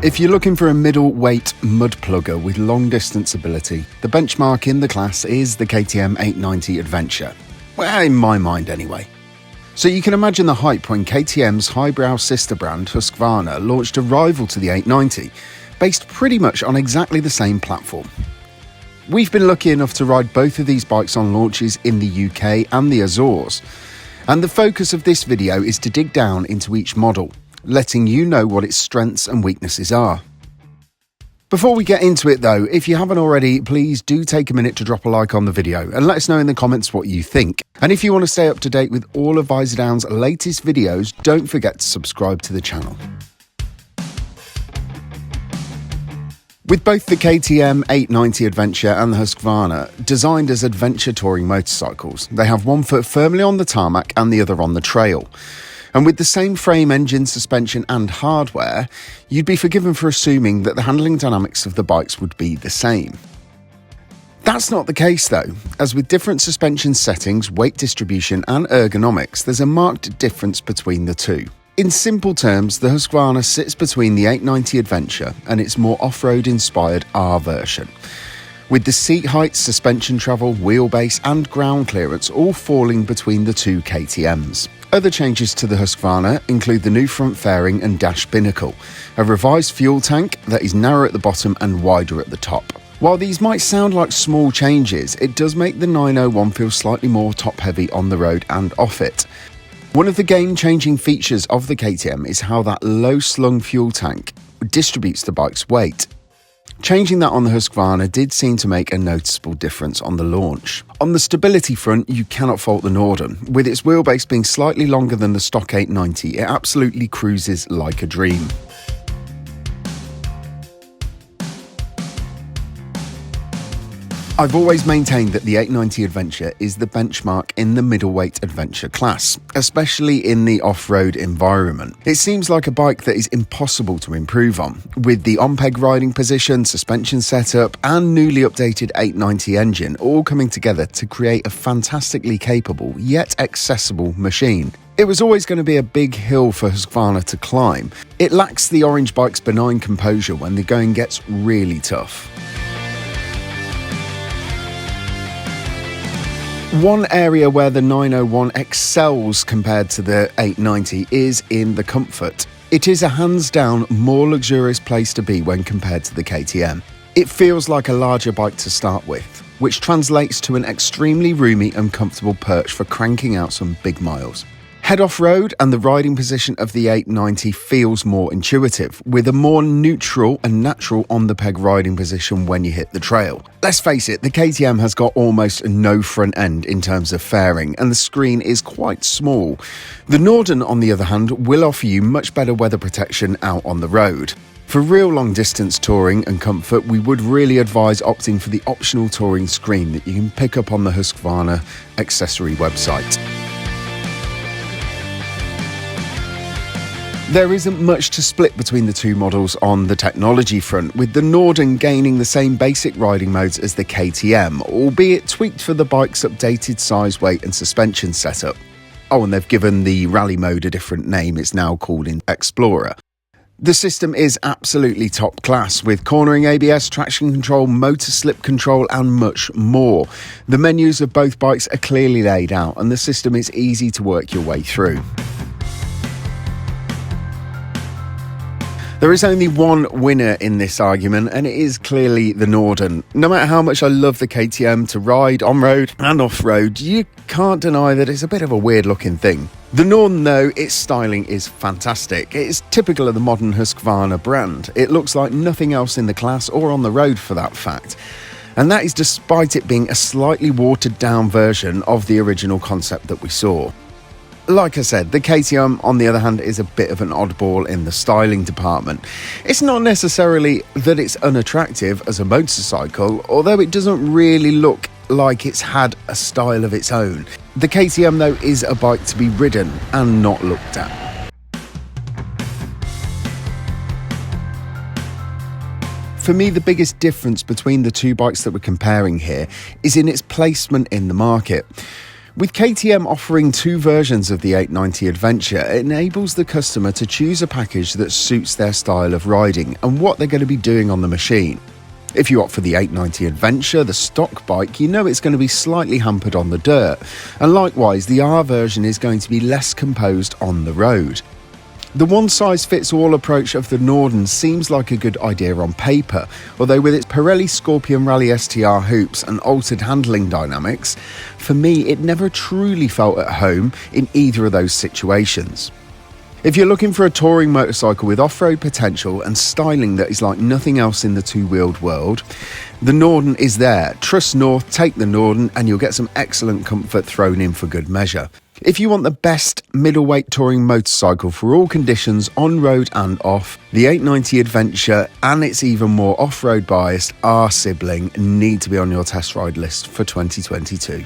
If you're looking for a middleweight mud plugger with long distance ability, the benchmark in the class is the KTM 890 Adventure. Well, in my mind anyway. So you can imagine the hype when KTM's highbrow sister brand Husqvarna launched a rival to the 890, based pretty much on exactly the same platform. We've been lucky enough to ride both of these bikes on launches in the UK and the Azores, and the focus of this video is to dig down into each model, letting you know what its strengths and weaknesses are. Before we get into it though, if you haven't already, please do take a minute to drop a like on the video and let us know in the comments what you think. And if you want to stay up to date with all of Visordown's latest videos, don't forget to subscribe to the channel. With both the KTM 890 Adventure and the Husqvarna designed as adventure touring motorcycles, they have one foot firmly on the tarmac and the other on the trail. And with the same frame, engine, suspension and hardware, you'd be forgiven for assuming that the handling dynamics of the bikes would be the same. That's not the case though, as with different suspension settings, weight distribution and ergonomics, there's a marked difference between the two. In simple terms, the Husqvarna sits between the 890 Adventure and its more off-road inspired R version, with the seat height, suspension travel, wheelbase and ground clearance all falling between the two KTMs. Other changes to the Husqvarna include the new front fairing and dash binnacle, a revised fuel tank that is narrower at the bottom and wider at the top. While these might sound like small changes, it does make the 901 feel slightly more top-heavy on the road and off it. One of the game-changing features of the KTM is how that low-slung fuel tank distributes the bike's weight. Changing that on the Husqvarna did seem to make a noticeable difference on the launch. On the stability front, you cannot fault the Norden. With its wheelbase being slightly longer than the stock 890, it absolutely cruises like a dream. I've always maintained that the 890 Adventure is the benchmark in the middleweight adventure class, especially in the off-road environment. It seems like a bike that is impossible to improve on, with the on-peg riding position, suspension setup and newly updated 890 engine all coming together to create a fantastically capable yet accessible machine. It was always going to be a big hill for Husqvarna to climb. It lacks the orange bike's benign composure when the going gets really tough. One area where the 901 excels compared to the 890 is in the comfort. It is a hands-down more luxurious place to be when compared to the KTM. It feels like a larger bike to start with, which translates to an extremely roomy and comfortable perch for cranking out some big miles. Head off-road and the riding position of the 890 feels more intuitive, with a more neutral and natural on-the-peg riding position when you hit the trail. Let's face it, the KTM has got almost no front end in terms of fairing, and the screen is quite small. The Norden, on the other hand, will offer you much better weather protection out on the road. For real long-distance touring and comfort, we would really advise opting for the optional touring screen that you can pick up on the Husqvarna accessory website. There isn't much to split between the two models on the technology front, with the Norden gaining the same basic riding modes as the KTM, albeit tweaked for the bike's updated size, weight and suspension setup. Oh, and they've given the rally mode a different name, it's now called Explorer. The system is absolutely top class, with cornering ABS, traction control, motor slip control and much more. The menus of both bikes are clearly laid out and the system is easy to work your way through. There is only one winner in this argument, and it is clearly the Norden. No matter how much I love the KTM to ride on-road and off-road, you can't deny that it's a bit of a weird-looking thing. The Norden, though, its styling is fantastic. It is typical of the modern Husqvarna brand. It looks like nothing else in the class or on the road for that fact. And that is despite it being a slightly watered-down version of the original concept that we saw. Like I said, the KTM, on the other hand, is a bit of an oddball in the styling department. It's not necessarily that it's unattractive as a motorcycle, although it doesn't really look like it's had a style of its own. The KTM, though, is a bike to be ridden and not looked at. For me, the biggest difference between the two bikes that we're comparing here is in its placement in the market. With KTM offering two versions of the 890 Adventure, it enables the customer to choose a package that suits their style of riding and what they're going to be doing on the machine. If you opt for the 890 Adventure, the stock bike, you know it's going to be slightly hampered on the dirt, and likewise the R version is going to be less composed on the road. The one-size-fits-all approach of the Norden seems like a good idea on paper, although with its Pirelli Scorpion Rally STR hoops and altered handling dynamics, for me it never truly felt at home in either of those situations. If you're looking for a touring motorcycle with off-road potential and styling that is like nothing else in the two-wheeled world, the Norden is there. Trust North, take the Norden, and you'll get some excellent comfort thrown in for good measure. If you want the best middleweight touring motorcycle for all conditions, on-road and off, the 890 Adventure and its even more off-road biased R sibling need to be on your test ride list for 2022.